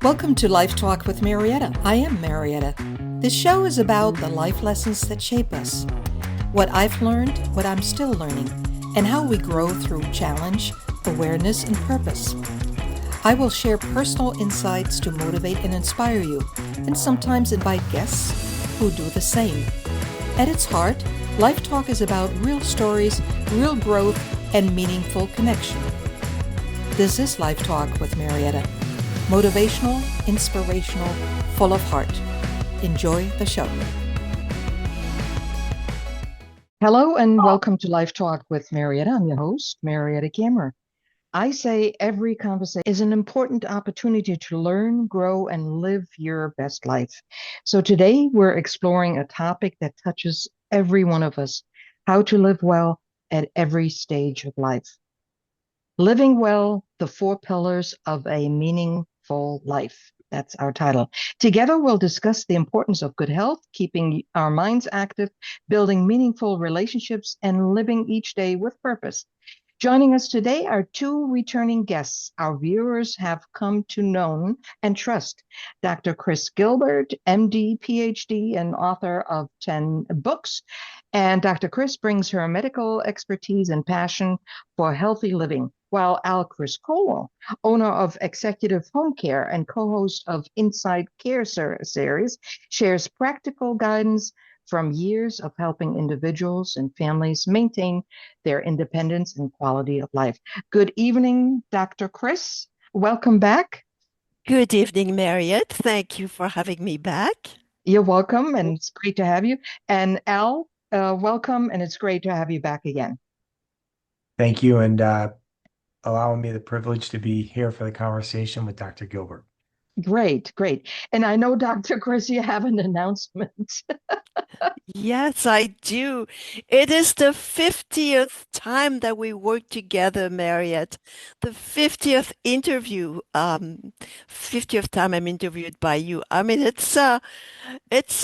Welcome to Life Talk with Mariette. I am Mariette. This show is about the life lessons that shape us, what I've learned, what I'm still learning, and how we grow through challenge, awareness, and purpose. I will share personal insights to motivate and inspire you, and sometimes invite guests who do the same. At its heart, Life Talk is about real stories, real growth, and meaningful connection. This is Life Talk with Mariette. Motivational, inspirational, full of heart. Enjoy the show. Hello and welcome to Life Talk with Mariette. I'm your host, Mariette Kammer. I say every conversation is an important opportunity to learn, grow, and live your best life. So today we're exploring a topic that touches every one of us, how to live well at every stage of life. Living Well, the Four Pillars of a Meaningful Life. That's our title. Together, we'll discuss the importance of good health, keeping our minds active, building meaningful relationships, and living each day with purpose. Joining us today are two returning guests our viewers have come to know and trust. Dr. Chris Gilbert, MD, PhD, and author of 10 books. And Dr. Chris brings her medical expertise and passion for healthy living, while Al Criscuolo, owner of Executive Home Care and co-host of Inside Care series, shares practical guidance from years of helping individuals and families maintain their independence and quality of life. Good evening, Dr. Chris. Welcome back. Good evening, Mariette. Thank you for having me back. You're welcome, and it's great to have you. And Al, welcome, and it's great to have you back again. Thank you, and allowing me the privilege to be here for the conversation with Dr. Gilbert. Great. And I know, Dr. Chris, you have an announcement. Yes, I do. It is the 50th time that we work together, Mariette. The 50th interview, 50th time I'm interviewed by you. I mean, it's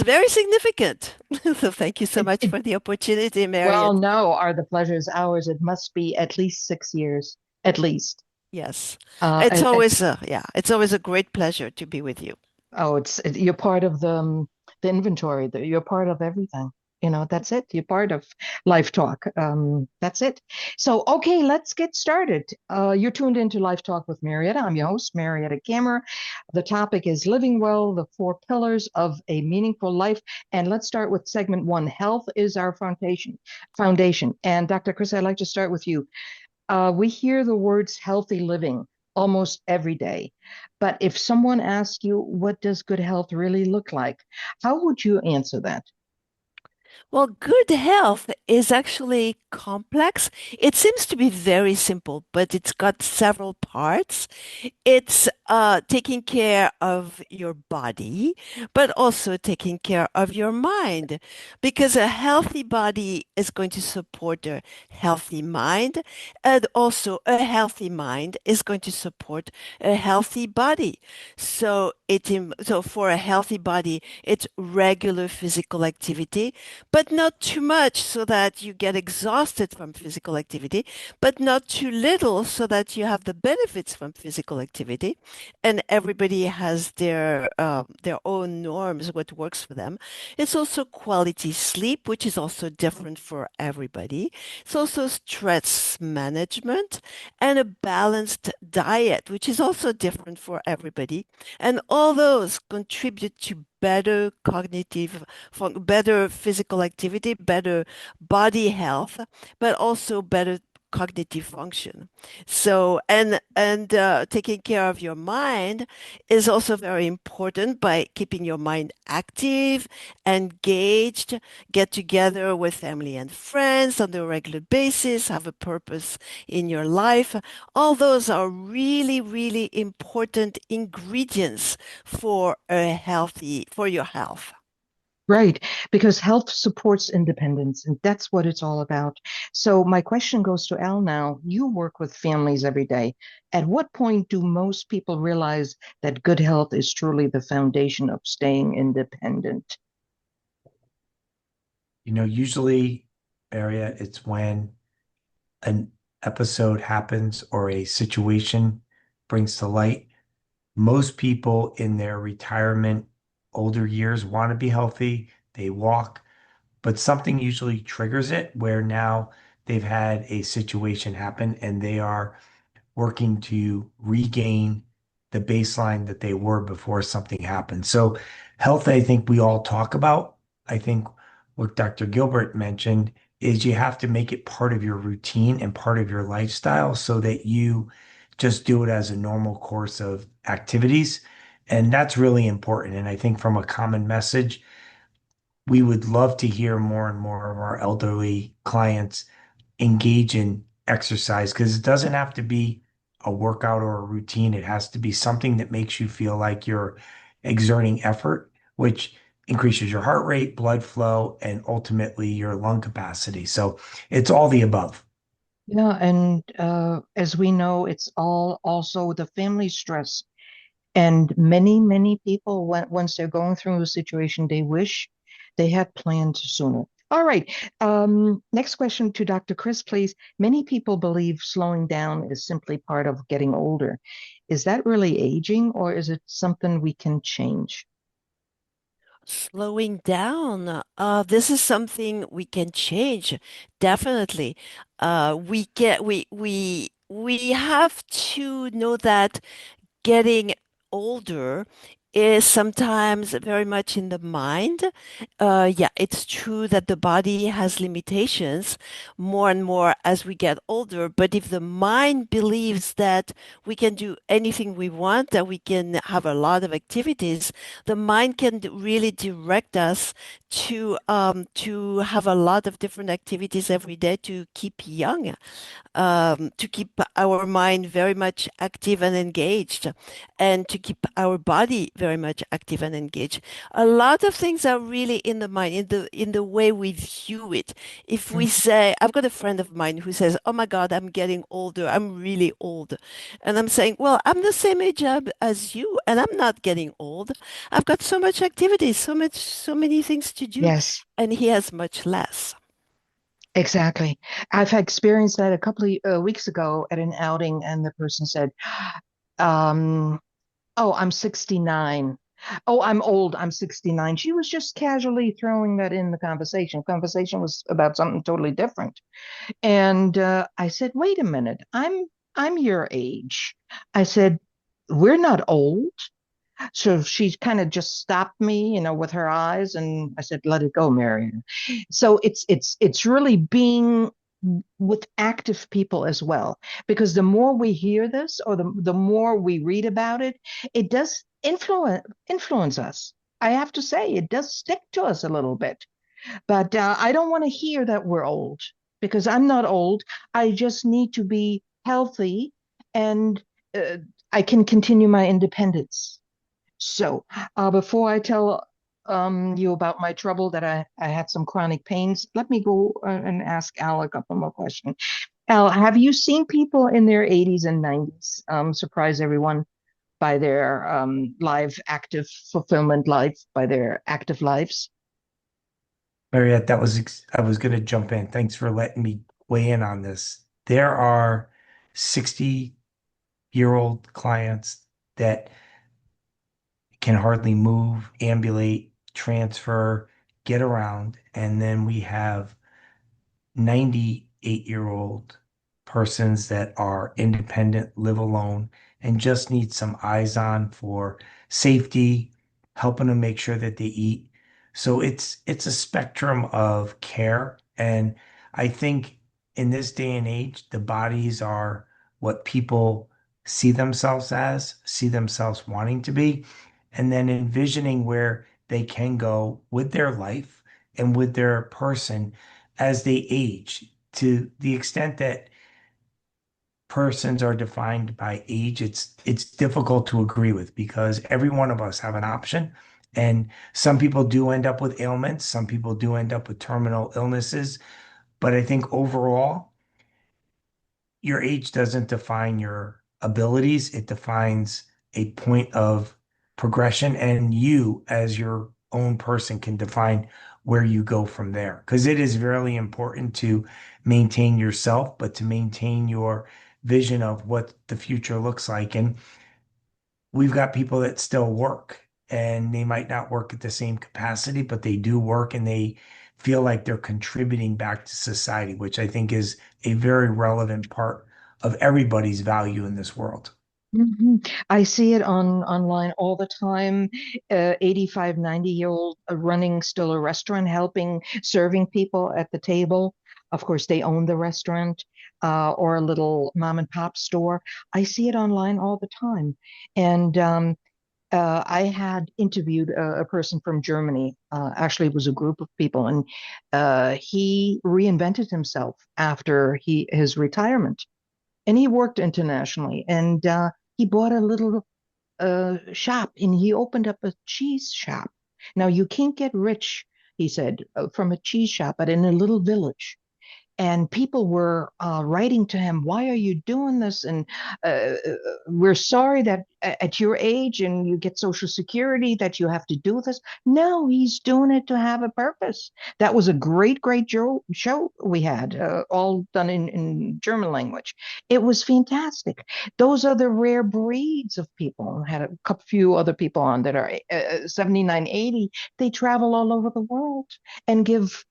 very significant. So thank you so much for the opportunity, Mariette. Well, no, the pleasure is ours. It must be at least 6 years, at least. Yes. It's always a great pleasure to be with you. Oh, you're part of the inventory. You're part of everything. That's it. You're part of Life Talk. That's it. So, okay, let's get started. You're tuned into Life Talk with Mariette. I'm your host, Mariette Kammer. The topic is Living Well, the Four Pillars of a Meaningful Life. And let's start with segment 1. Health is our foundation. And Dr. Chris, I'd like to start with you. We hear the words healthy living almost every day. But if someone asks you, what does good health really look like? How would you answer that? Well, good health is actually complex. It seems to be very simple, but it's got several parts. It's taking care of your body, but also taking care of your mind, because a healthy body is going to support a healthy mind, and also a healthy mind is going to support a healthy body. So so for a healthy body, it's regular physical activity, but not too much so that you get exhausted from physical activity, but not too little so that you have the benefits from physical activity. And everybody has their own norms, what works for them. It's also quality sleep, which is also different for everybody. It's also stress management and a balanced diet, which is also different for everybody. And all those contribute to better better physical activity, better body health, but also better cognitive function. So, and taking care of your mind is also very important by keeping your mind active, engaged, get together with family and friends on a regular basis, have a purpose in your life. All those are really, really important ingredients for your health. Right, because health supports independence, and that's what it's all about. So my question goes to Al now. You work with families every day. At what point do most people realize that good health is truly the foundation of staying independent? Usually, it's when an episode happens or a situation brings to light most people in their retirement, older years want to be healthy. They walk, but something usually triggers it where now they've had a situation happen and they are working to regain the baseline that they were before something happened. So, health, I think we all talk about. I think what Dr. Gilbert mentioned is you have to make it part of your routine and part of your lifestyle so that you just do it as a normal course of activities. And that's really important. And I think from a common message, we would love to hear more and more of our elderly clients engage in exercise because it doesn't have to be a workout or a routine. It has to be something that makes you feel like you're exerting effort, which increases your heart rate, blood flow, and ultimately your lung capacity. So it's all the above. Yeah, and as we know, it's all also the family stress. And many people, once they're going through a situation, they wish they had planned sooner. All right. Next question to Dr. Chris, please. Many people believe slowing down is simply part of getting older. Is that really aging, or is it something we can change? Slowing down. This is something we can change, definitely. We have to know that getting older is sometimes very much in the mind. Yeah, it's true that the body has limitations more and more as we get older. But if the mind believes that we can do anything we want, that we can have a lot of activities, the mind can really direct us to have a lot of different activities every day to keep young, to keep our mind very much active and engaged, and to keep our body very much active and engaged. A lot of things are really in the mind, in the way we view it. If we Mm. say, I've got a friend of mine who says, "Oh my God, I'm getting older. I'm really old," and I'm saying, "Well, I'm the same age as you, and I'm not getting old. I've got so much activity, so many things to do, Yes, and he has much less." exactly. I've experienced that a couple of weeks ago at an outing, and the person said, um, "Oh, I'm 69. Oh, I'm old. I'm 69." She was just casually throwing that in the conversation. Conversation was about something totally different. And I said, "Wait a minute. I'm your age." I said, "We're not old." So she kind of just stopped me, with her eyes, and I said, "Let it go, Marion." So it's really being with active people as well, because the more we hear this, or the more we read about it, it does influence us. I have to say, it does stick to us a little bit. But I don't want to hear that we're old, because I'm not old. I just need to be healthy, and uh, I can continue my independence. So, before I tell you about my trouble, that I had some chronic pains, let me go and ask Al a couple more questions. Al, have you seen people in their 80s and 90s surprise everyone by their live active fulfillment life, by their active lives? Mariette, I was going to jump in. Thanks for letting me weigh in on this. There are 60-year-old clients that can hardly move, ambulate, transfer, get around. And then we have 98-year-old persons that are independent, live alone, and just need some eyes on for safety, helping them make sure that they eat. So it's a spectrum of care. And I think in this day and age, the bodies are what people see themselves as, see themselves wanting to be, and then envisioning where they can go with their life and with their person as they age, to the extent that persons are defined by age, it's difficult to agree with because every one of us have an option. And some people do end up with ailments, some people do end up with terminal illnesses. But I think overall, your age doesn't define your abilities. It defines a point of progression, and you, as your own person, can define where you go from there. Because it is really important to maintain yourself, but to maintain your vision of what the future looks like. And we've got people that still work and they might not work at the same capacity, but they do work and they feel like they're contributing back to society, which I think is a very relevant part of everybody's value in this world. I see it on online all the time. 85, 90-year-old running still a restaurant, helping, serving people at the table. Of course, they own the restaurant, or a little mom and pop store. I see it online all the time. And I had interviewed a person from Germany. Actually, it was a group of people, and he reinvented himself after his retirement, and he worked internationally. And he bought a little shop, and he opened up a cheese shop. Now, you can't get rich, he said, from a cheese shop, but in a little village. And people were writing to him, "Why are you doing this?" And we're sorry that at your age and you get Social Security that you have to do this. No, he's doing it to have a purpose. That was a great, great show we had, all done in German language. It was fantastic. Those are the rare breeds of people. I had a couple few other people on that are 79, 80. They travel all over the world and give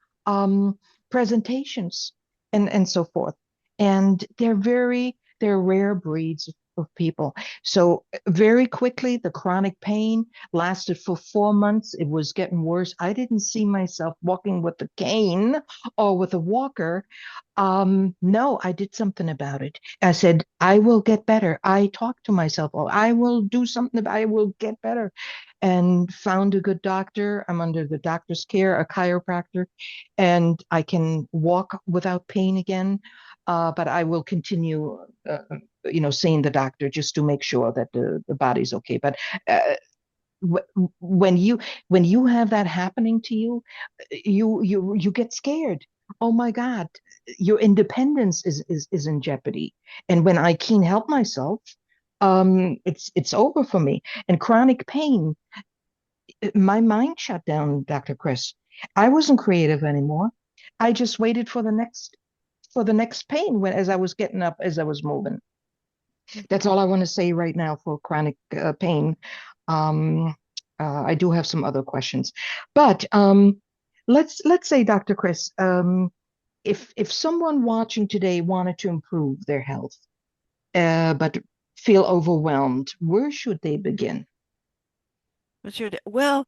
presentations and so forth. And they're rare breeds of people. So very quickly, the chronic pain lasted for 4 months. It was getting worse. I didn't see myself walking with a cane or with a walker. No, I did something about it. I said, I will get better. I talked to myself, oh, I will do something, I will get better. And found a good doctor. I'm under the doctor's care, a chiropractor, and I can walk without pain again. But I will continue, seeing the doctor just to make sure that the body's okay. But uh, when you have that happening to you, you get scared. Oh my God, your independence is in jeopardy. And when I can't help myself, it's over for me. And chronic pain, my mind shut down, Dr. Chris. I wasn't creative anymore. I just waited for the next pain when as I was getting up, as I was moving. That's all I want to say right now for chronic pain. Um, I do have some other questions, but let's say, Dr. Chris, if someone watching today wanted to improve their health, but feel overwhelmed, where should they begin? Well,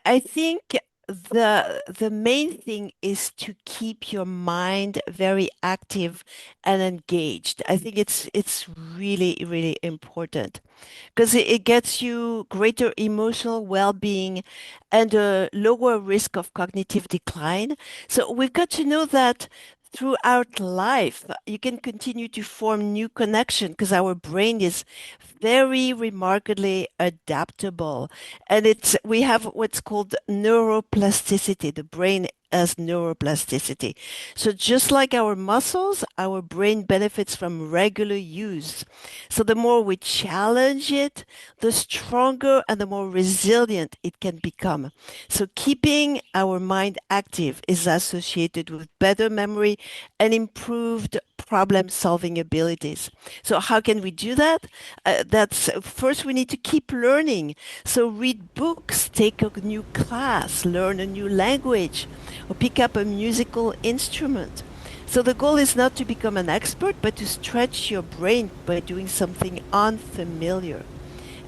I think the main thing is to keep your mind very active and engaged. I think it's really, really important because it gets you greater emotional well-being and a lower risk of cognitive decline. So we've got to know that throughout life, you can continue to form new connection because our brain is very remarkably adaptable. And we have what's called neuroplasticity. The brain has neuroplasticity. So just like our muscles, our brain benefits from regular use. So the more we challenge it, the stronger and the more resilient it can become. So keeping our mind active is associated with better memory and improved problem solving abilities. So how can we do that? That's first we need to keep learning. So read books, take a new class, learn a new language, or pick up a musical instrument. So the goal is not to become an expert, but to stretch your brain by doing something unfamiliar.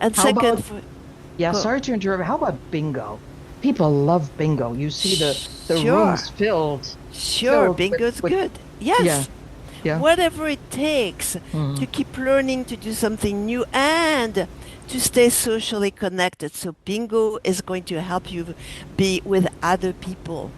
And How second, about, yeah, go, sorry to interrupt. How about bingo? People love bingo. You see the sure, rooms filled, sure, filled bingo's with good. yeah, Yes, yeah. whatever it takes to Mm. keep learning to do something new and to stay socially connected. So bingo is going to help you be with other people.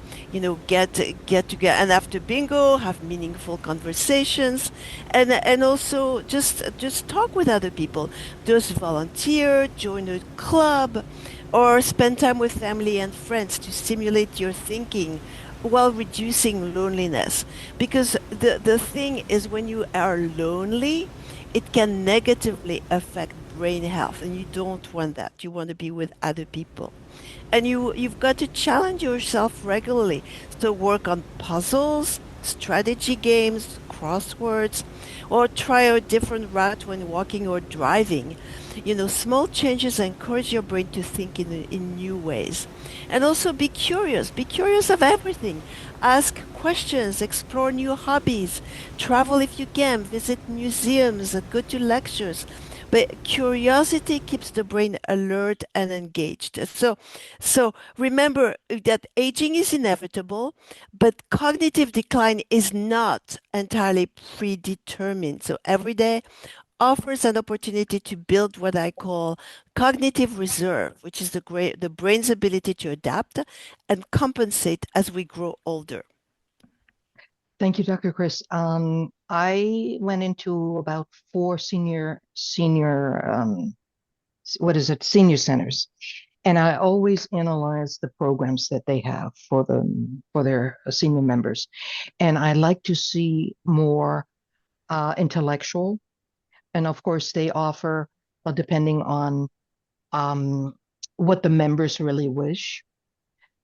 Get together, and after bingo, have meaningful conversations, and also just talk with other people. Just volunteer, join a club, or spend time with family and friends to stimulate your thinking while reducing loneliness. Because the thing is, when you are lonely, it can negatively affect brain health, and you don't want that. You want to be with other people. And you've got to challenge yourself regularly. So work on puzzles, strategy games, crosswords, or try a different route when walking or driving. Small changes encourage your brain to think in new ways. And also be curious. Be curious of everything. Ask questions, explore new hobbies, travel if you can, visit museums, and go to lectures. But curiosity keeps the brain alert and engaged. So remember that aging is inevitable, but cognitive decline is not entirely predetermined. So every day offers an opportunity to build what I call cognitive reserve, which is the brain's ability to adapt and compensate as we grow older. Thank you, Dr. Chris. I went into about four what is it, senior centers, and I always analyze the programs that they have for their senior members, and I like to see more intellectual, and of course they offer, depending on um, what the members really wish,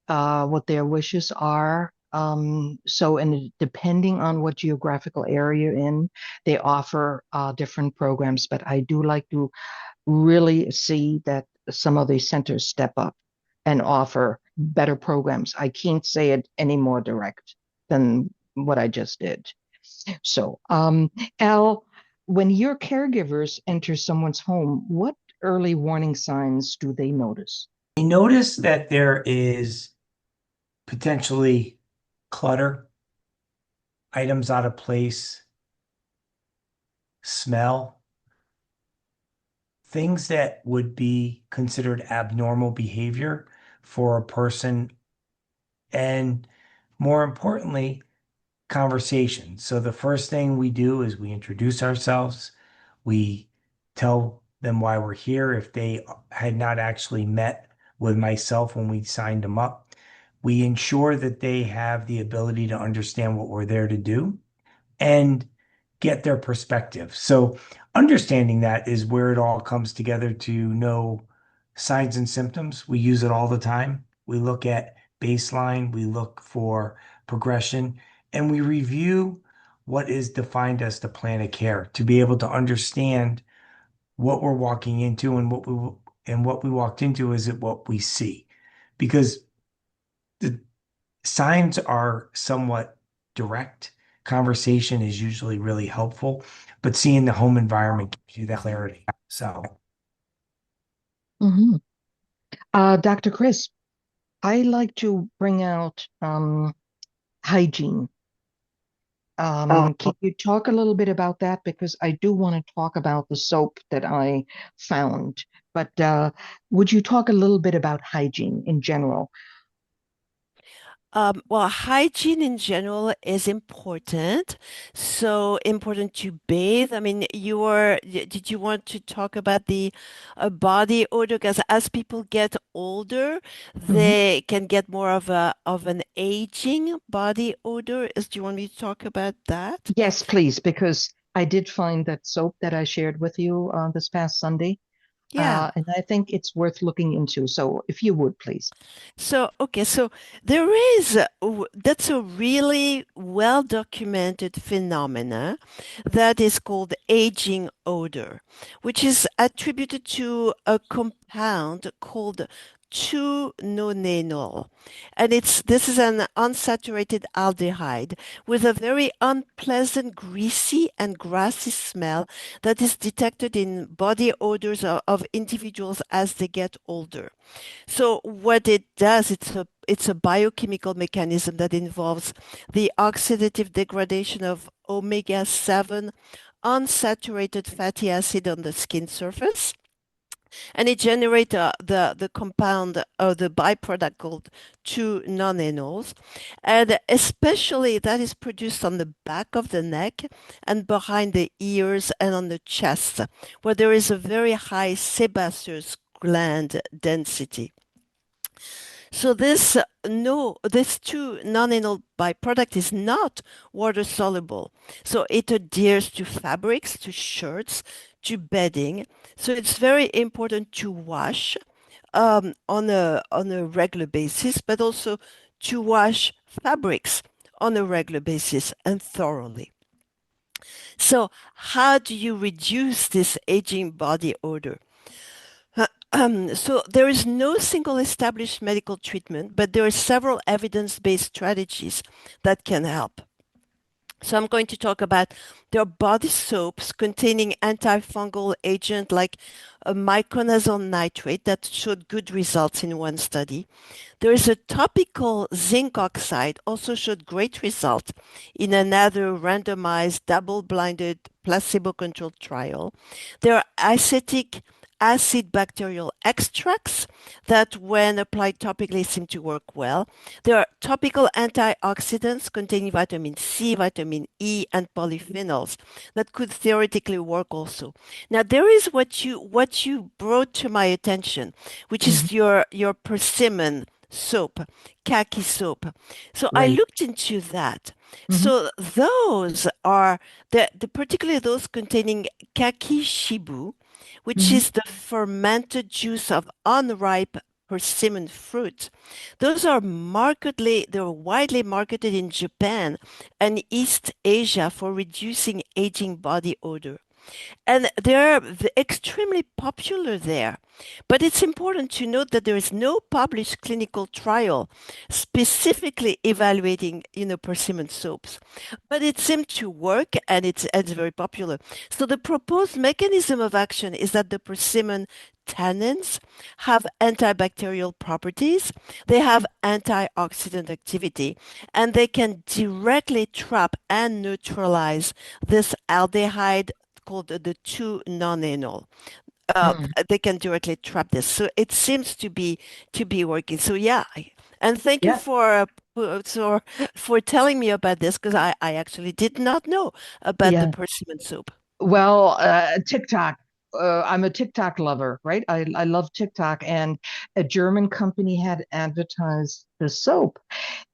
what their wishes are. And depending on what geographical area you're in, they offer different programs. But I do like to really see that some of these centers step up and offer better programs. I can't say it any more direct than what I just did. So, Al, when your caregivers enter someone's home, what early warning signs do they notice? You notice that there is potentially clutter, items out of place, smell, things that would be considered abnormal behavior for a person, and more importantly, conversation. So the first thing we do is we introduce ourselves. We tell them why we're here if they had not actually met with myself when we signed them up. We ensure that they have the ability to understand what we're there to do and get their perspective. So understanding that is where it all comes together to know signs and symptoms. We use it all the time. We look at baseline, we look for progression, and we review what is defined as the plan of care to be able to understand what we're walking into and what we walked into is it what we see. Because the signs are somewhat direct. Conversation is usually really helpful, but seeing the home environment gives you that clarity. So, Mhm. Dr. Chris, I like to bring out hygiene. Can you talk a little bit about that? Because I do want to talk about the soap that I found. But would you talk a little bit about hygiene in general? Well, hygiene in general is important. So important to bathe. I mean, did you want to talk about the body odor? Because as people get older, Mhm. they can get more of an aging body odor. Do you want me to talk about that? Yes, please, because I did find that soap that I shared with you this past Sunday, Yeah. and I think it's worth looking into. So if you would, please. So there is, that's a really well documented phenomena that is called aging odor, which is attributed to a compound called 2-nonenal. And this is an unsaturated aldehyde with a very unpleasant, greasy and grassy smell that is detected in body odors of individuals as they get older. So what it does, it's a biochemical mechanism that involves the oxidative degradation of omega-7 unsaturated fatty acid on the skin surface, and it generates the compound or the byproduct called 2-nonenols, and especially that is produced on the back of the neck and behind the ears and on the chest, where there is a very high sebaceous gland density. So this 2-nonenal byproduct is not water soluble. So it adheres to fabrics, to shirts, to bedding. So it's very important to wash on a regular basis, but also to wash fabrics on a regular basis and thoroughly. So, how do you reduce this aging body odor? So there is no single established medical treatment, but there are several evidence-based strategies that can help. So I'm going to talk about there are body soaps containing antifungal agent like miconazole nitrate that showed good results in one study. There is a topical zinc oxide also showed great result in another randomized double-blinded placebo-controlled trial. There are acetic acid bacterial extracts that when applied topically seem to work well. There are topical antioxidants containing vitamin C, vitamin E, and polyphenols that could theoretically work also. Now there is what you brought to my attention, which Hmm. is your persimmon soap, khaki soap. So I Right. looked into that. Hmm. So those are the particularly those containing kaki shibu, which Hmm. is the fermented juice of unripe persimmon fruit. They're widely marketed in Japan and East Asia for reducing aging body odor. And they're extremely popular there. But it's important to note that there is no published clinical trial specifically evaluating, persimmon soaps. But it seemed to work and it's very popular. So the proposed mechanism of action is that the persimmon tannins have antibacterial properties, they have antioxidant activity, and they can directly trap and neutralize this aldehyde called the 2-nonenal. Hmm. They can directly trap this. So it seems to be working. So yeah, and thank you Yeah. for telling me about this because I actually did not know about the Yeah. persimmon soup. Well, TikTok. I'm a TikTok lover, right? I love TikTok, and a German company had advertised the soap,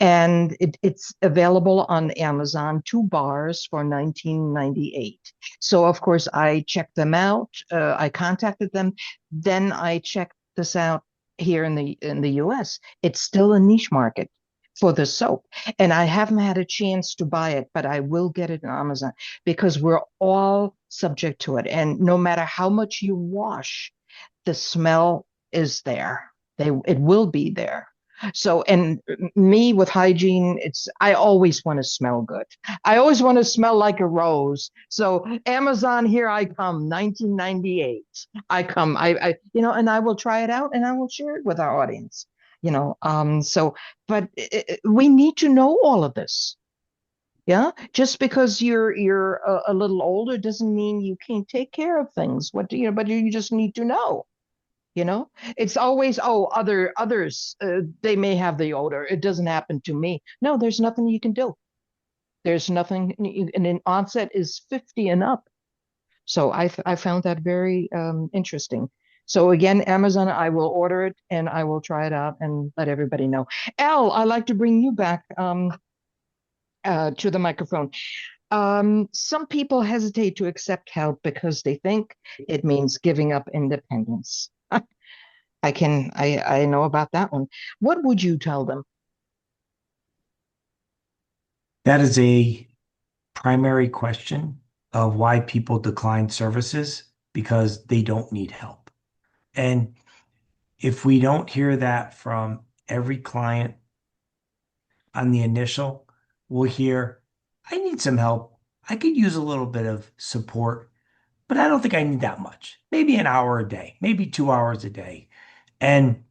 and it's available on Amazon, 2 bars for 19.98. So of course I checked them out. I contacted them. Then I checked this out here in the US. It's still a niche market for the soap, and I haven't had a chance to buy it, but I will get it on Amazon because we're all subject to it. And no matter how much you wash, the smell is there. It will be there. So, and me with hygiene, I always want to smell good. I always want to smell like a rose. So Amazon, here I come, 1998. I come, and I will try it out and I will share it with our audience. But we need to know all of this. Yeah, just because you're a little older doesn't mean you can't take care of things. But you just need to know. You know, it's always, oh, others, they may have the odor. It doesn't happen to me. No, there's nothing you can do. There's nothing, and an onset is 50 and up. So I found that very interesting. So again, Amazon, I will order it and I will try it out and let everybody know. Al, I'd like to bring you back to the microphone. Some people hesitate to accept help because they think it means giving up independence. I know about that one. What would you tell them? That is a primary question of why people decline services because they don't need help. And if we don't hear that from every client on the initial, we'll hear, I need some help. I could use a little bit of support, but I don't think I need that much. Maybe an hour a day, maybe 2 hours a day. And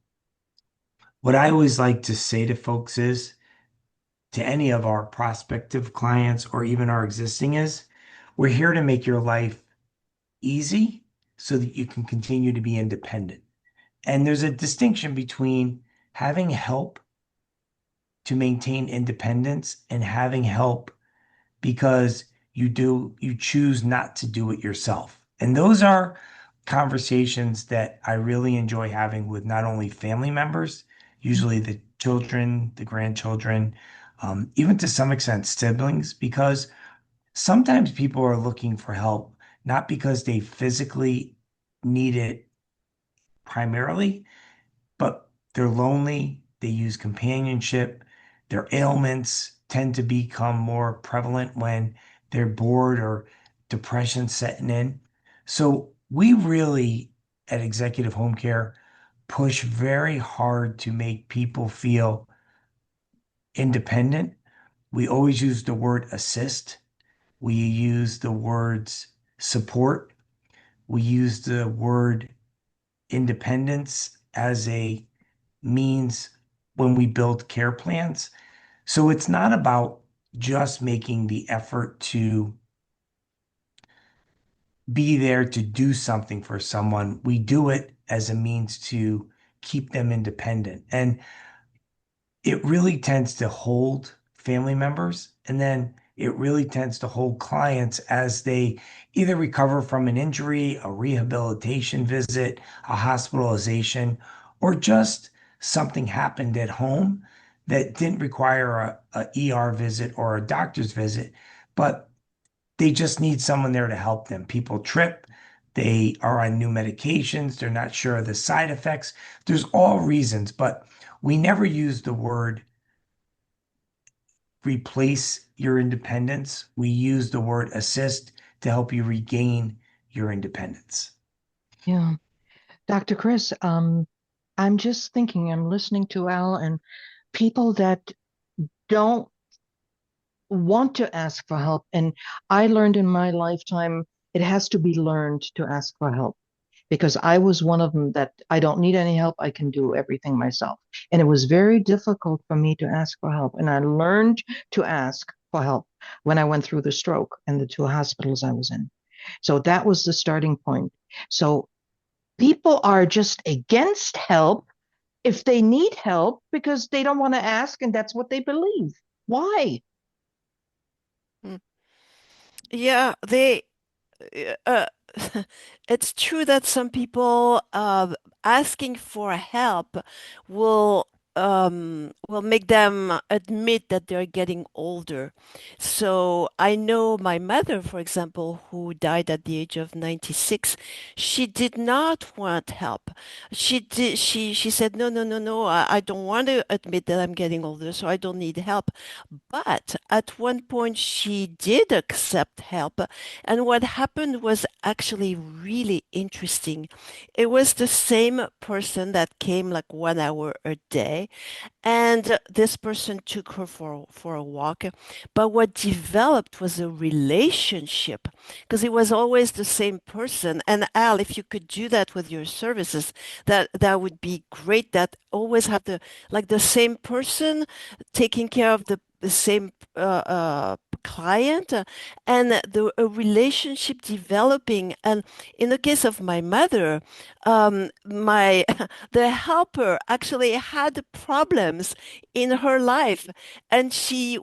what I always like to say to folks is, to any of our prospective clients or even our existing is, we're here to make your life easy so that you can continue to be independent. And there's a distinction between having help to maintain independence and having help because you choose not to do it yourself. And those are conversations that I really enjoy having with not only family members, usually the children, the grandchildren, even to some extent siblings, because sometimes people are looking for help, not because they physically need it primarily, but they're lonely, they use companionship, their ailments tend to become more prevalent when they're bored or depression setting in. So we really at Executive Home Care push very hard to make people feel independent. We always use the word assist. We use the words support. We use the word independence as a means when we build care plans. So it's not about just making the effort to be there to do something for someone. We do it as a means to keep them independent. And it really tends to hold family members, and then it really tends to hold clients as they either recover from an injury, a rehabilitation visit, a hospitalization, or just something happened at home that didn't require a ER visit or a doctor's visit, but they just need someone there to help them. People trip, they are on new medications, they're not sure of the side effects. There's all reasons, but we never use the word replace your independence. We use the word assist to help you regain your independence. Yeah. Dr. Chris, I'm just thinking, I'm listening to Al, and people that don't want to ask for help. And I learned in my lifetime, it has to be learned to ask for help because I was one of them that I don't need any help. I can do everything myself. And it was very difficult for me to ask for help. And I learned to ask for help when I went through the stroke and the two hospitals I was in. So that was the starting point. So people are just against help if they need help because they don't want to ask and that's what they believe. Why? Mm. Yeah, they uh, it's true that some people asking for help will will make them admit that they're getting older. So I know my mother, for example, who died at the age of 96, she did not want help. She said, no, no, no, no, I don't want to admit that I'm getting older, so I don't need help. But at one point, she did accept help. And what happened was actually really interesting. It was the same person that came like 1 hour a day, and this person took her for a walk. But what developed was a relationship because it was always the same person. And Al, if you could do that with your services, that would be great. That always have the same person taking care of the same client and a relationship developing. And in the case of my mother, my the helper actually had problems in her life, and she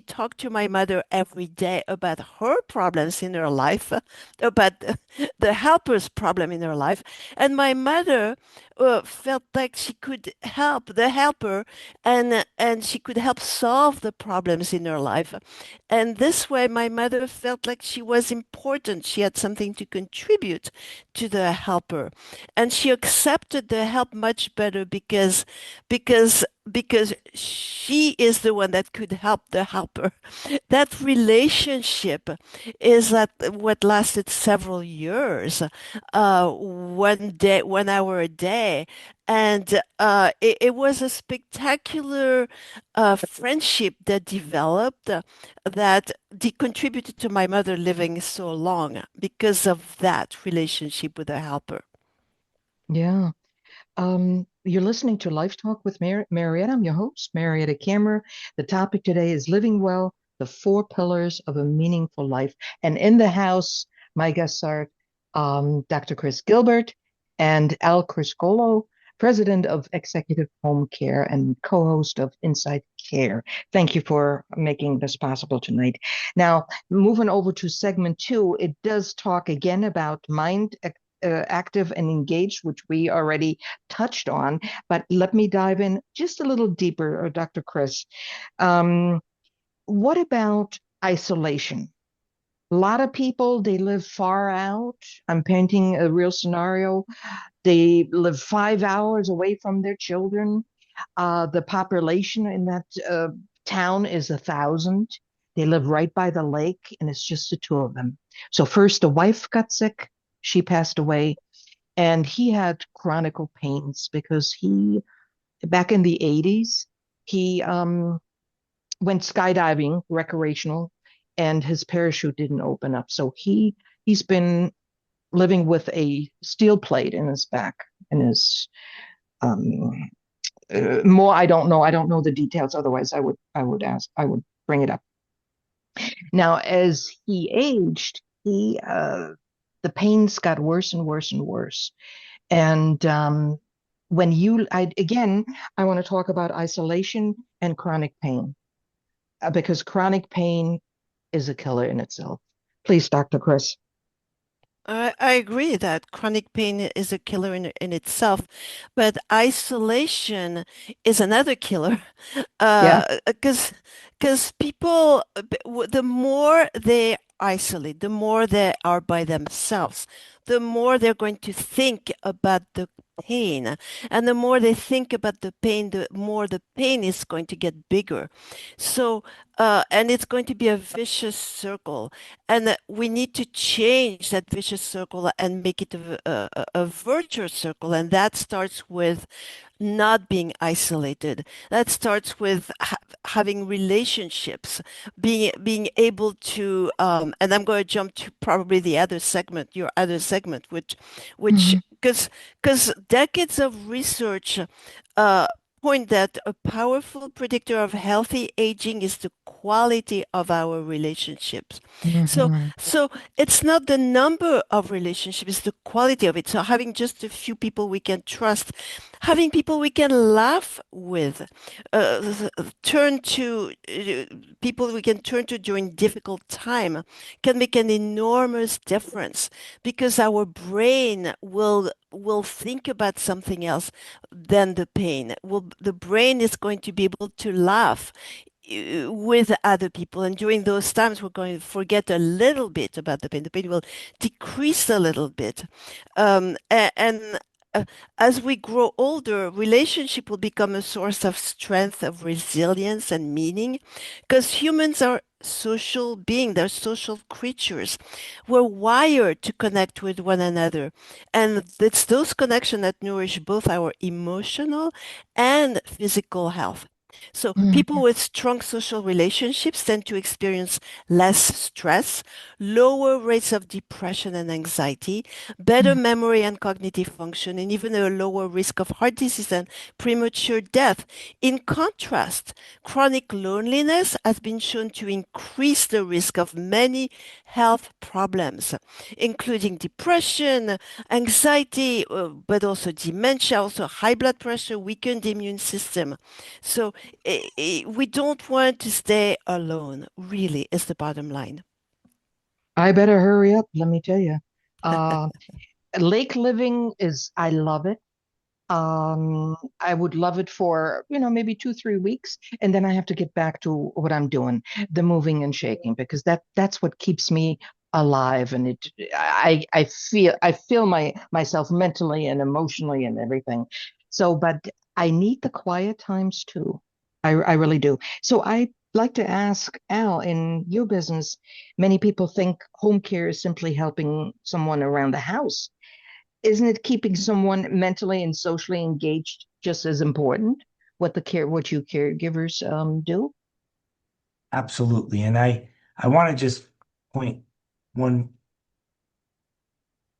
talked to my mother every day about her problems in her life, about the helper's problem in her life. And my mother felt like she could help the helper, and she could help solve the problems in her life. And this way, my mother felt like she was important. She had something to contribute to the helper. And she accepted the help much better because she is the one that could help the helper. That relationship is that what lasted several years, 1 day, 1 hour a day. And it was a spectacular friendship that developed that contributed to my mother living so long because of that relationship with the helper. Yeah. You're listening to Life Talk with Mariette. I'm your host, Mariette Cameron. The topic today is living well, the four pillars of a meaningful life. And in the house, my guests are Dr. Chris Gilbert and Al Criscuolo, president of Executive Home Care and co-host of Inside Care. Thank you for making this possible tonight. Now, moving over to segment two, it does talk again about mind active and engaged, which we already touched on. But let me dive in just a little deeper, Dr. Chris. Um, what about isolation? A lot of people, they live far out. I'm painting a real scenario. They live 5 hours away from their children. The population in that town is 1,000. They live right by the lake, and it's just the two of them. So first the wife got sick, she passed away, and he had chronic pains because he back in the 80s, he went skydiving, recreational, and his parachute didn't open up. So he's been living with a steel plate in his back and his um more I don't know. I don't know the details. Otherwise, I would bring it up. Now, as he aged, he the pains got worse and worse and worse. And when you, I again, I want to talk about isolation and chronic pain because chronic pain is a killer in itself. Please, Dr. Chris. I agree that chronic pain is a killer in itself, but isolation is another killer. Yeah. Because people, the more they isolate, the more they are by themselves, the more they're going to think about the pain. And the more they think about the pain, the more the pain is going to get bigger. So, and it's going to be a vicious circle. And we need to change that vicious circle and make it a virtuous circle. And that starts with not being isolated. That starts with having relationships, being able to, and I'm going to jump to probably the other segment, your other segment, which Mhm. because decades of research uh, point that a powerful predictor of healthy aging is the quality of our relationships. So, Mhm. so it's not the number of relationships, it's the quality of it. So having just a few people we can trust, having people we can laugh with, turn to people we can turn to during difficult time can make an enormous difference because our brain will think about something else than the pain. The brain is going to be able to laugh with other people. And during those times, we're going to forget a little bit about the pain. The pain will decrease a little bit. And as we grow older, relationship will become a source of strength, of resilience and meaning, because humans are social beings, they're social creatures. We're wired to connect with one another. And it's those connections that nourish both our emotional and physical health. So people Mhm. with strong social relationships tend to experience less stress, lower rates of depression and anxiety, better Mhm. memory and cognitive function, and even a lower risk of heart disease and premature death. In contrast, chronic loneliness has been shown to increase the risk of many health problems, including depression, anxiety, but also dementia, also high blood pressure, weakened immune system. So we don't want to stay alone, really, is the bottom line. I better hurry up, let me tell you. Uh, Lake living is, I love it. I would love it for, maybe 2, 3 weeks, and then I have to get back to what I'm doing, the moving and shaking, because that's what keeps me alive. And I feel myself mentally and emotionally and everything. So, but I need the quiet times too. I really do. So I like to ask Al, in your business, many people think home care is simply helping someone around the house. Isn't it keeping someone mentally and socially engaged just as important? What you caregivers do? Absolutely. And I want to just point one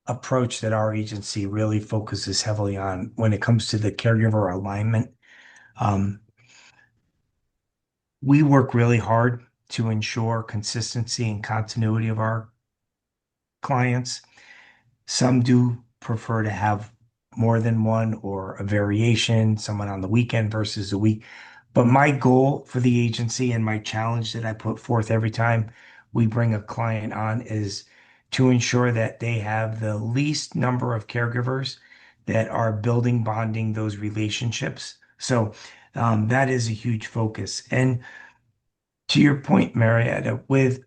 approach that our agency really focuses heavily on when it comes to the caregiver alignment. Um, we work really hard to ensure consistency and continuity of our clients. Some do prefer to have more than one or a variation, someone on the weekend versus a week. But my goal for the agency and my challenge that I put forth every time we bring a client on is to ensure that they have the least number of caregivers that are building, bonding those relationships. So that is a huge focus. And to your point, Marietta, with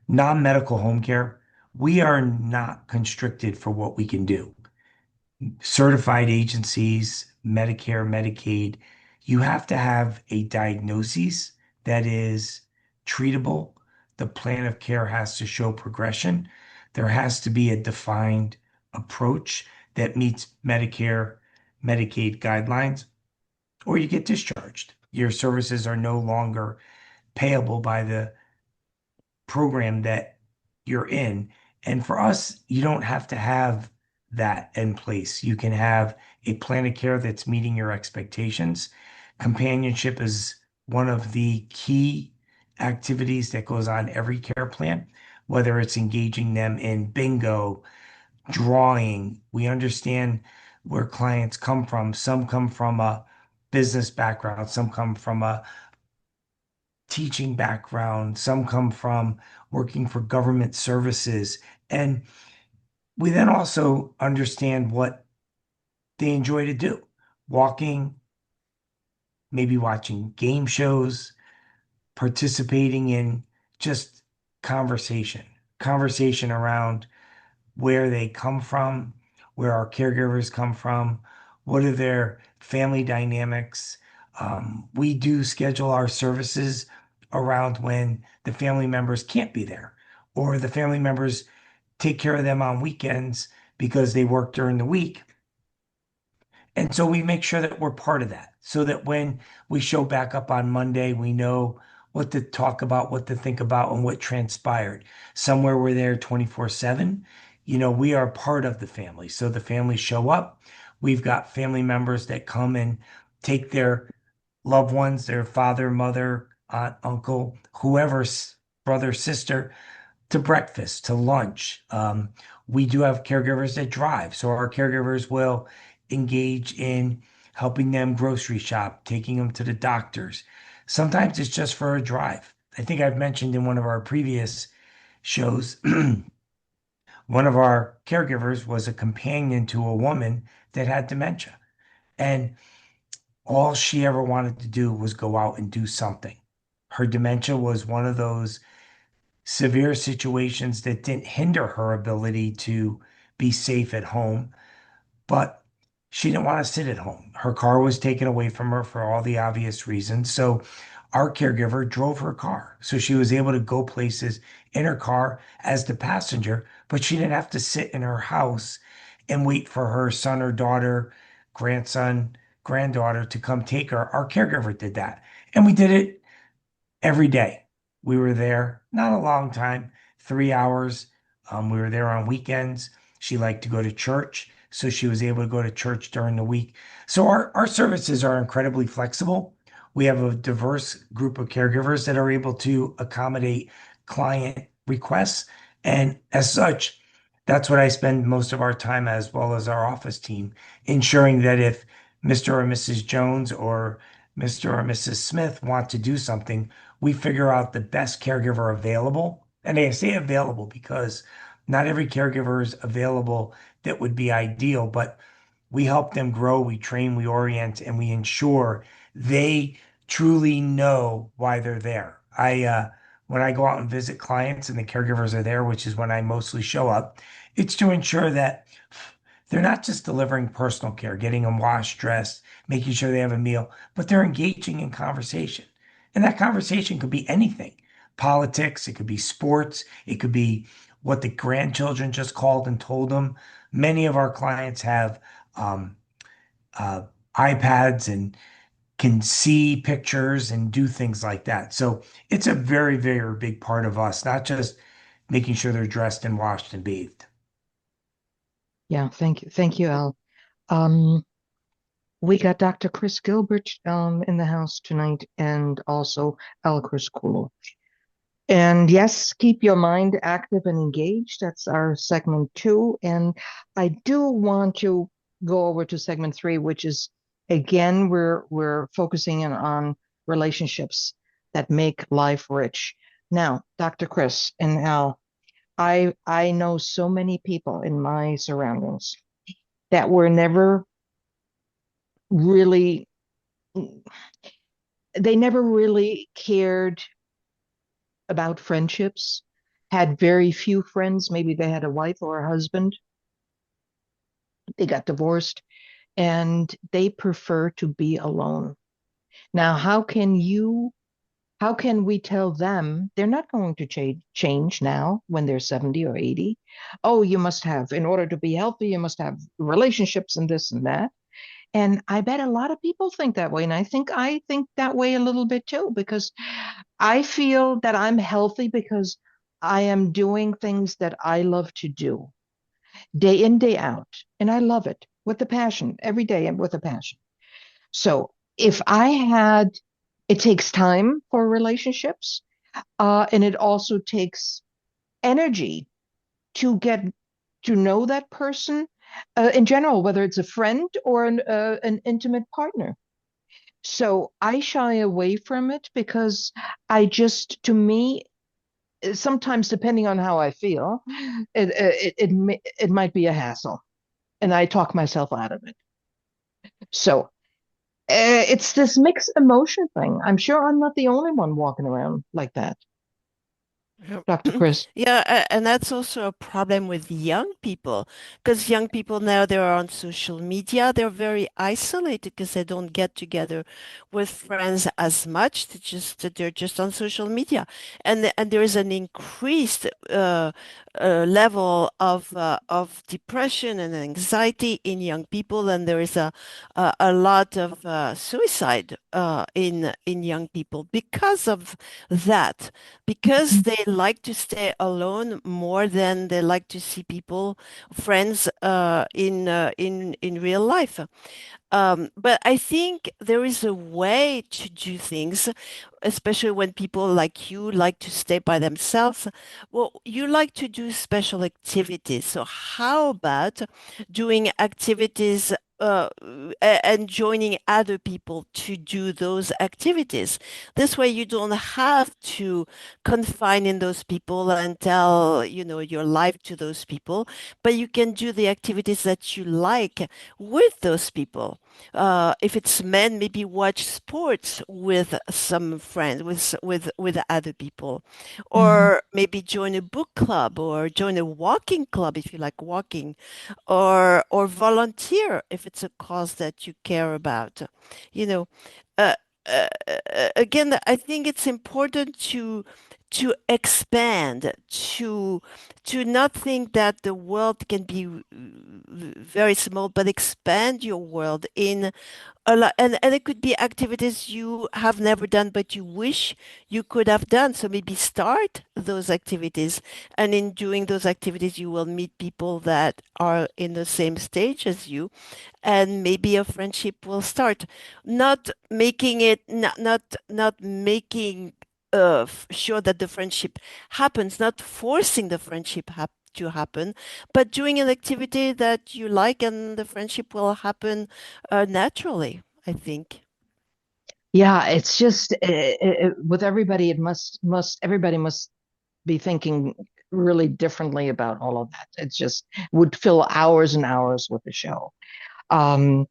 non-medical home care, we are not constricted for what we can do. Certified agencies, Medicare, Medicaid, you have to have a diagnosis that is treatable. The plan of care has to show progression. There has to be a defined approach that meets Medicare, Medicaid guidelines, or you get discharged. Your services are no longer payable by the program that you're in. And for us, you don't have to have that in place. You can have a plan of care that's meeting your expectations. Companionship is one of the key activities that goes on every care plan, whether it's engaging them in bingo, drawing. We understand where clients come from. Some come from a business background, some come from a teaching background, some come from working for government services. And we then also understand what they enjoy to do, walking, maybe watching game shows, participating in just conversation, conversation around where they come from, where our caregivers come from, what are their family dynamics. We do schedule our services around when the family members can't be there, or the family members take care of them on weekends because they work during the week. And so we make sure that we're part of that so that when we show back up on Monday, we know what to talk about, what to think about, and what transpired. Somewhere we're there 24/7. We are part of the family. So the families show up. We've got family members that come and take their loved ones, their father, mother, aunt, uncle, whoever's brother, sister, to breakfast, to lunch. We do have caregivers that drive. So our caregivers will engage in helping them grocery shop, taking them to the doctors. Sometimes it's just for a drive. I think I've mentioned in one of our previous shows, one of our caregivers was a companion to a woman that had dementia. And all she ever wanted to do was go out and do something. Her dementia was one of those severe situations that didn't hinder her ability to be safe at home, but she didn't want to sit at home. Her car was taken away from her for all the obvious reasons. So our caregiver drove her car. So she was able to go places in her car as the passenger, but she didn't have to sit in her house and wait for her son or daughter, grandson, granddaughter to come take her. Our caregiver did that. And we did it every day. We were there, not a long time, 3 hours. We were there on weekends. She liked to go to church, so she was able to go to church during the week. So our services are incredibly flexible. We have a diverse group of caregivers that are able to accommodate client requests. And as such, that's what I spend most of our time as well as our office team, ensuring that if Mr. or Mrs. Jones or Mr. or Mrs. Smith want to do something, we figure out the best caregiver available. And I say available because not every caregiver is available that would be ideal, but we help them grow, we train, we orient, and we ensure they truly know why they're there. When I go out and visit clients and the caregivers are there, which is when I mostly show up, it's to ensure that they're not just delivering personal care, getting them washed, dressed, making sure they have a meal, but they're engaging in conversation. And that conversation could be anything: politics, it could be sports, it could be what the grandchildren just called and told them. Many of our clients have um, uh, iPads and can see pictures and do things like that. So it's a very, very big part of us, not just making sure they're dressed and washed and bathed. Yeah, thank you. Thank you, Al. Um, we got Dr. Chris Gilbert in the house tonight and also Al Criscuolo. And yes, keep your mind active and engaged. That's our segment 2. And I do want to go over to segment 3, which is again we're focusing in on relationships that make life rich. Now, Dr. Chris and Al, I know so many people in my surroundings that were never really they never really cared about friendships, had very few friends. Maybe they had a wife or a husband, they got divorced, and they prefer to be alone. Now, how can you How can we tell them they're not going to change now when they're 70 or 80? Oh, you must have, in order to be healthy, you must have relationships and this and that. And I bet a lot of people think that way. And I think that way a little bit too, because I feel that I'm healthy because I am doing things that I love to do day in, day out. And I love it with a passion every day and with a passion. So if I had, it takes time for relationships, and it also takes energy to get to know that person in general, whether it's a friend or an intimate partner. So I shy away from it because to me, sometimes depending on how I feel, it might be a hassle, and I talk myself out of it. So it's this mixed emotion thing. I'm sure I'm not the only one walking around like that, Yep. Dr. Chris. Yeah, and that's also a problem with young people because young people now they're on social media. They're very isolated because they don't get together with friends as much. They're just on social media, and there is an increased level of depression and anxiety in young people, and there is a lot of suicide in young people because of that because they like to stay alone more than they like to see people, friends, in real life. But I think there is a way to do things, especially when people like you like to stay by themselves. Well, you like to do special activities. So how about doing activities and joining other people to do those activities? This way you don't have to confine in those people and tell, your life to those people, but you can do the activities that you like with those people. If it's men, maybe watch sports with some friends, with other people, Mhm. or maybe join a book club or join a walking club if you like walking, or volunteer if it's a cause that you care about. You know, uh, again, I think it's important to expand, to not think that the world can be very small, but expand your world in a lot, and it could be activities you have never done, but you wish you could have done. So maybe start those activities, and in doing those activities, you will meet people that are in the same stage as you, and maybe a friendship will start. Not making sure that the friendship happens, not forcing the friendship to happen, but doing an activity that you like, and the friendship will happen naturally, I think. Yeah, it's just with everybody, it must everybody must be thinking really differently about all of that. It's just would fill hours and hours with the show. Um,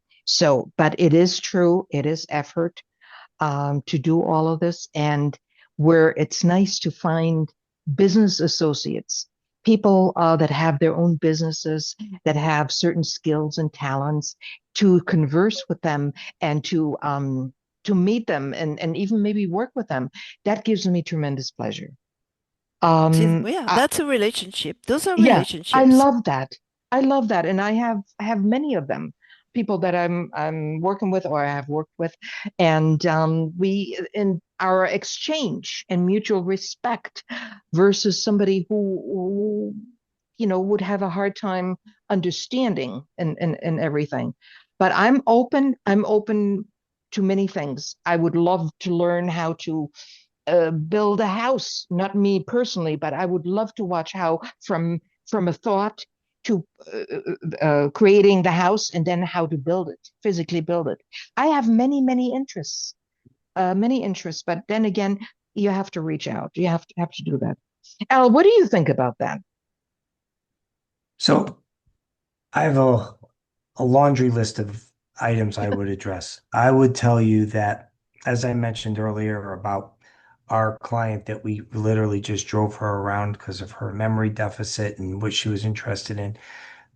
but it is true, it is effort to do all of this, and where it's nice to find business associates, people that have their own businesses, that have certain skills and talents, to converse with them and to meet them and even maybe work with them. That gives me tremendous pleasure. Um, Yeah, I, that's a relationship. Those are yeah, I relationships. love that. I love that, and I have many of them. People that I'm working with or I have worked with, and we in our exchange and mutual respect versus somebody who would have a hard time understanding and everything. But I'm open to many things. I would love to learn how to build a house. Not me personally, but I would love to watch how from a thought to creating the house and then how to build it, physically build it. I have many interests, but then again, you have to reach out. You have to do that. Al, what do you think about that? So I have a laundry list of items I would address. I would tell you that, as I mentioned earlier about our client that we literally just drove her around because of her memory deficit and what she was interested in.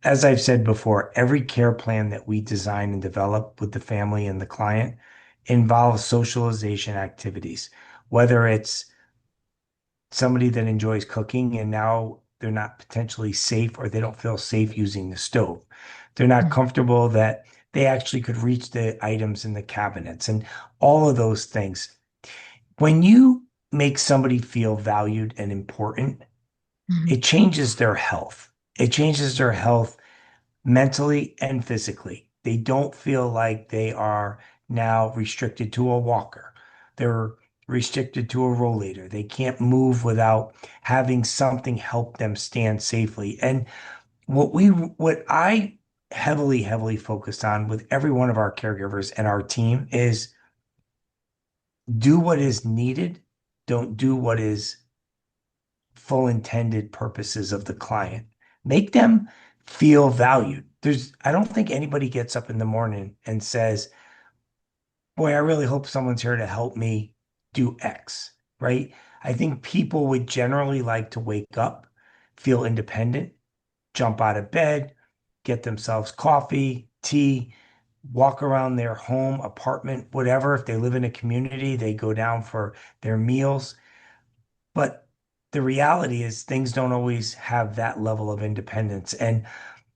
As I've said before, every care plan that we design and develop with the family and the client involves socialization activities. whether it's somebody that enjoys cooking and now they're not potentially safe or they don't feel safe using the stove. They're not Mhm. comfortable that they actually could reach the items in the cabinets and all of those things. When you make somebody feel valued and important, Mhm. it changes their health. It changes their health mentally and physically. They don't feel like they are now restricted to a walker. They're restricted to a rollator. They can't move without having something help them stand safely. And what I heavily focused on with every one of our caregivers and our team is do what is needed. Don't do what is full intended purposes of the client. Make them feel valued. I don't think anybody gets up in the morning and says, boy, I really hope someone's here to help me do X, right? I think people would generally like to wake up, feel independent, jump out of bed, get themselves coffee, tea, walk around their home, apartment, whatever. If they live in a community, they go down for their meals. But the reality is things don't always have that level of independence. And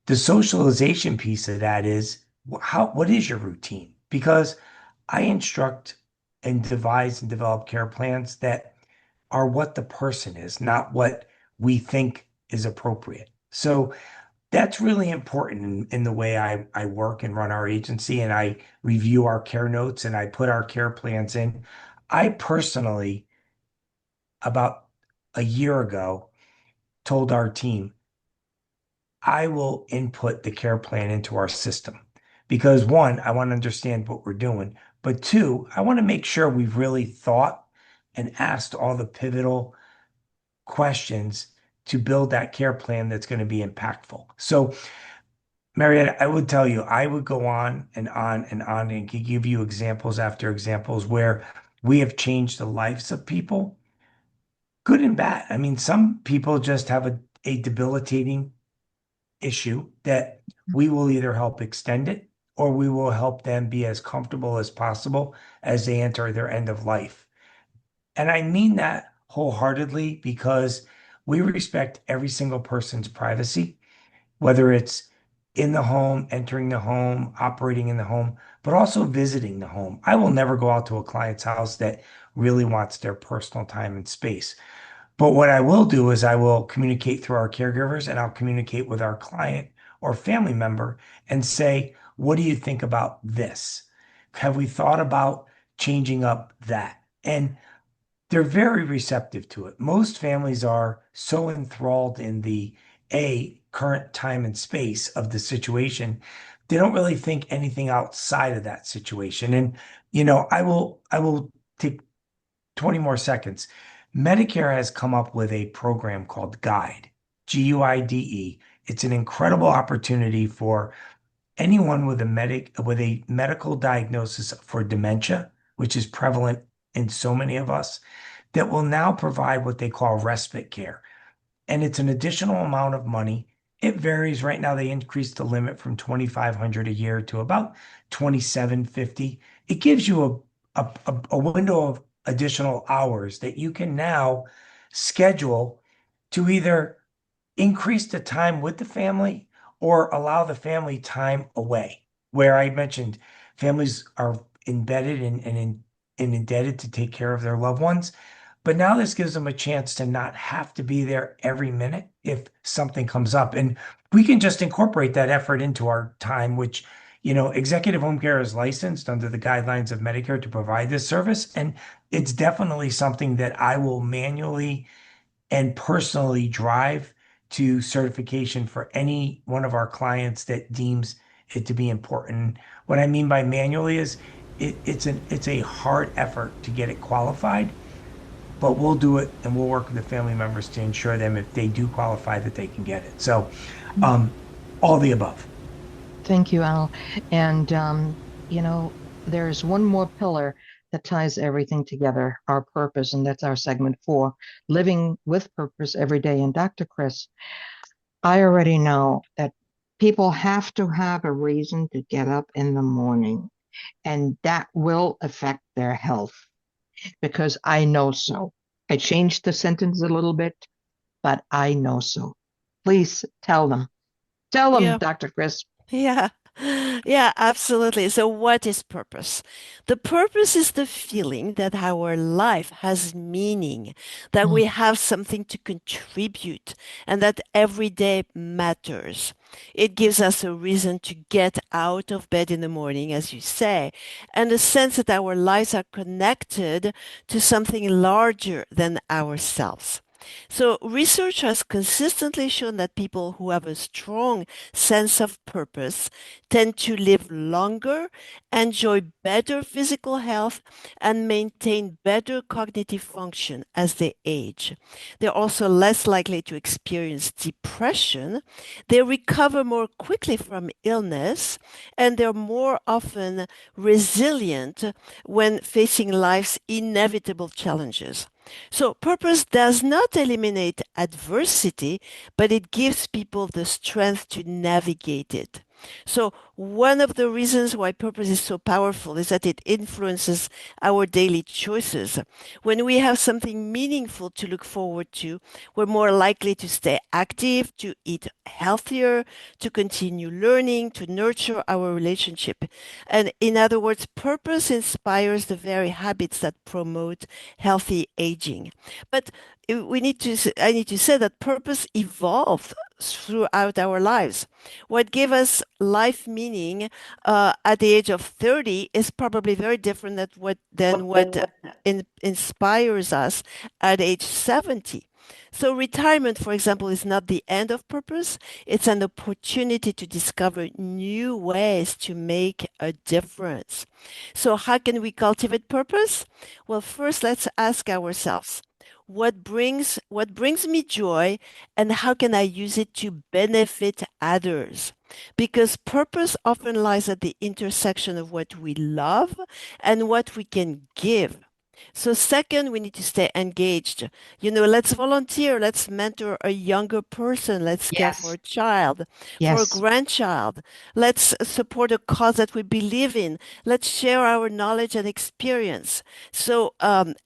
the socialization piece of that is what is your routine? Because I instruct and devise and develop care plans that are what the person is, not what we think is appropriate. So that's really important in the way I work and run our agency and I review our care notes and I put our care plans in. I personally, about a year ago, told our team, I will input the care plan into our system because one, I want to understand what we're doing. But two, I want to make sure we've really thought and asked all the pivotal questions to build that care plan that's going to be impactful. So, Mariette, I would tell you, I would go on and on and on and could give you examples after examples where we have changed the lives of people, good and bad. I mean, some people just have a debilitating issue that we will either help extend it or we will help them be as comfortable as possible as they enter their end of life. And I mean that wholeheartedly because we respect every single person's privacy, whether it's in the home, entering the home, operating in the home, but also visiting the home. I will never go out to a client's house that really wants their personal time and space. But what I will do is I will communicate through our caregivers and I'll communicate with our client or family member and say, what do you think about this? Have we thought about changing up that? And they're very receptive to it. Most families are so enthralled in the current time and space of the situation, they don't really think anything outside of that situation. And I will take 20 more seconds. Medicare has come up with a program called Guide, Guide. It's an incredible opportunity for anyone with a medical diagnosis for dementia, which is prevalent in so many of us, that will now provide what they call respite care and it's an additional amount of money. It varies. Right now, they increased the limit from 2,500 a year to about 2,750. It gives you a window of additional hours that you can now schedule to either increase the time with the family or allow the family time away. Where I mentioned families are embedded and indebted to take care of their loved ones. But now this gives them a chance to not have to be there every minute if something comes up. And we can just incorporate that effort into our time, which, executive home care is licensed under the guidelines of Medicare to provide this service. And it's definitely something that I will manually and personally drive to certification for any one of our clients that deems it to be important. What I mean by manually is it's a hard effort to get it qualified, but we'll do it and we'll work with the family members to ensure them if they do qualify that they can get it. So, um, all the above. Thank you, Al. And, you know, there's one more pillar that ties everything together, our purpose, and that's our segment four, living with purpose every day. And Dr. Chris, I already know that people have to have a reason to get up in the morning, and that will affect their health. because I know so. I changed the sentence a little bit, but I know so. Please tell them. Tell them, Yeah. Dr. Chris. Yeah. Yeah, absolutely. So what is purpose? The purpose is the feeling that our life has meaning, that Mm, we have something to contribute, and that every day matters. It gives us a reason to get out of bed in the morning, as you say, and a sense that our lives are connected to something larger than ourselves. So, research has consistently shown that people who have a strong sense of purpose tend to live longer, enjoy better physical health, and maintain better cognitive function as they age. They're also less likely to experience depression. They recover more quickly from illness, and they're more often resilient when facing life's inevitable challenges. So, purpose does not eliminate adversity, but it gives people the strength to navigate it. So, one of the reasons why purpose is so powerful is that it influences our daily choices. When we have something meaningful to look forward to, we're more likely to stay active, to eat healthier, to continue learning, to nurture our relationship. And in other words, purpose inspires the very habits that promote healthy aging. But I need to say that purpose evolved throughout our lives. What gave us life meaning at the age of 30 is probably very different than what inspires us at age 70. So retirement, for example, is not the end of purpose. It's an opportunity to discover new ways to make a difference. So how can we cultivate purpose? Well, first, let's ask ourselves, what brings me joy and how can I use it to benefit others? Because purpose often lies at the intersection of what we love and what we can give. So second, we need to stay engaged. Let's volunteer, let's mentor a younger person, let's care for yes, a child, for a yes, grandchild, let's support a cause that we believe in, let's share our knowledge and experience. So and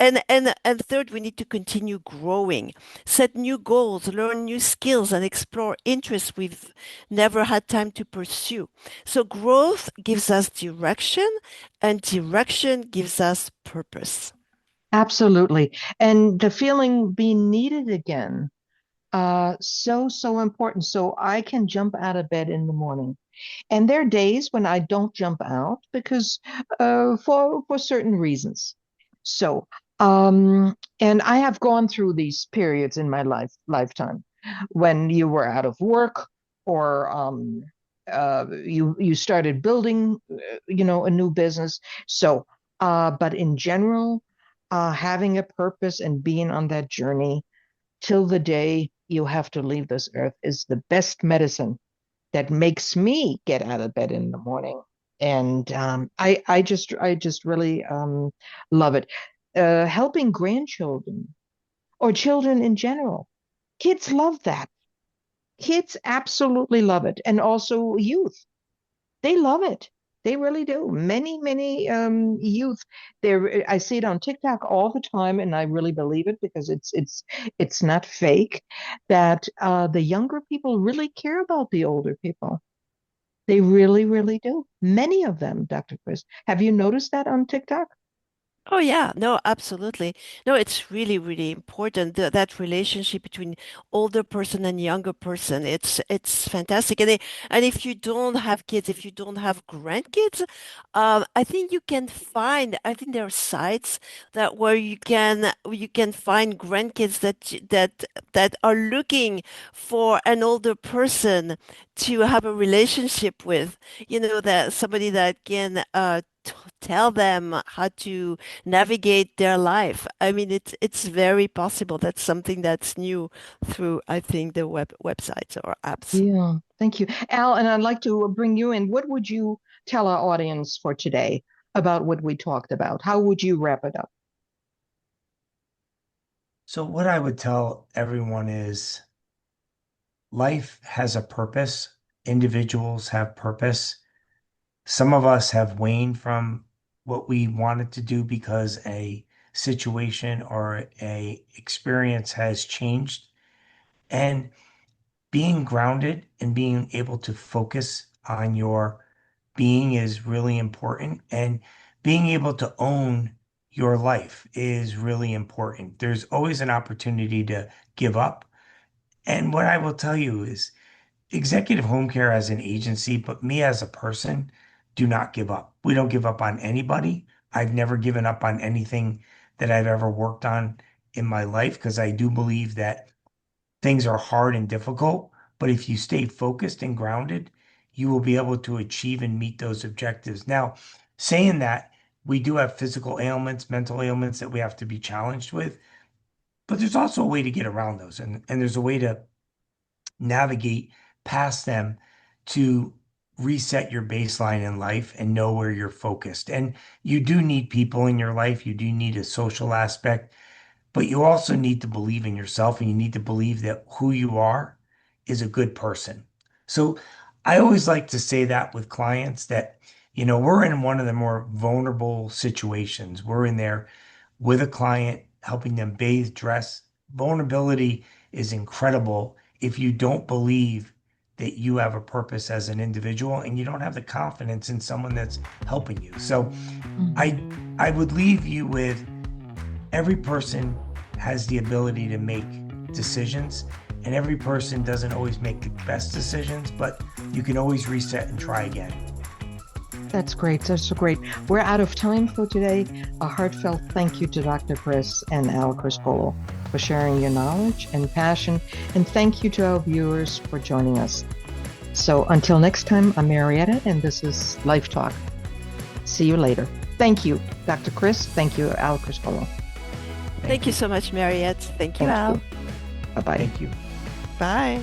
third, we need to continue growing, set new goals, learn new skills, and explore interests we've never had time to pursue. So growth gives us direction, and direction gives us purpose. absolutely. And the feeling being needed again, so important. So I can jump out of bed in the morning. And there are days when I don't jump out because for certain reasons. So, and I have gone through these periods in my lifetime when you were out of work or you started building a new business. So, but in general, having a purpose and being on that journey till the day you have to leave this earth is the best medicine that makes me get out of bed in the morning. And I just really love it. Helping grandchildren or children in general, kids love that. Kids absolutely love it, and also youth. They love it. They really do. Many youth. There, I see it on TikTok all the time, and I really believe it because it's not fake. That the younger people really care about the older people. They really, really do. Many of them, Dr. Chris. Have you noticed that on TikTok? Oh yeah, no, absolutely. No, it's really, really important that relationship between older person and younger person. It's fantastic. And if you don't have kids, if you don't have grandkids, I think you can find. I think there are sites that where you can find grandkids that are looking for an older person to have a relationship with. That somebody that can tell them how to navigate their life. I mean, it's very possible. That's something that's new through, I think, the websites or apps. Yeah, thank you. Al, and I'd like to bring you in. What would you tell our audience for today about what we talked about? How would you wrap it up? So what I would tell everyone is life has a purpose. Individuals have purpose. Some of us have waned from what we wanted to do because a situation or a experience has changed. And being grounded and being able to focus on your being is really important. And being able to own your life is really important. There's always an opportunity to give up. And what I will tell you is executive home care as an agency, but me as a person, do not give up. We don't give up on anybody. I've never given up on anything that I've ever worked on in my life because I do believe that things are hard and difficult, but if you stay focused and grounded, you will be able to achieve and meet those objectives. Now, saying that, we do have physical ailments, mental ailments that we have to be challenged with, but there's also a way to get around those. And there's a way to navigate past them to reset your baseline in life and know where you're focused. And you do need people in your life, you do need a social aspect, but you also need to believe in yourself and you need to believe that who you are is a good person. So I always like to say that with clients that, we're in one of the more vulnerable situations. We're in there with a client, helping them bathe, dress. Vulnerability is incredible if you don't believe that you have a purpose as an individual and you don't have the confidence in someone that's helping you. So I Mhm. I would leave you with every person has the ability to make decisions, and every person doesn't always make the best decisions, but you can always reset and try again. That's great. That's so great. We're out of time for today. A heartfelt thank you to Dr. Chris and Al Criscuolo for sharing your knowledge and passion. And thank you to our viewers for joining us. So until next time, I'm Marietta, and this is Life Talk. See you later. Thank you, Dr. Chris. Thank you, Al Criscuolo. Thank you so much, Mariette. Thank you, Thank Al. you. Bye-bye. Thank you. Bye.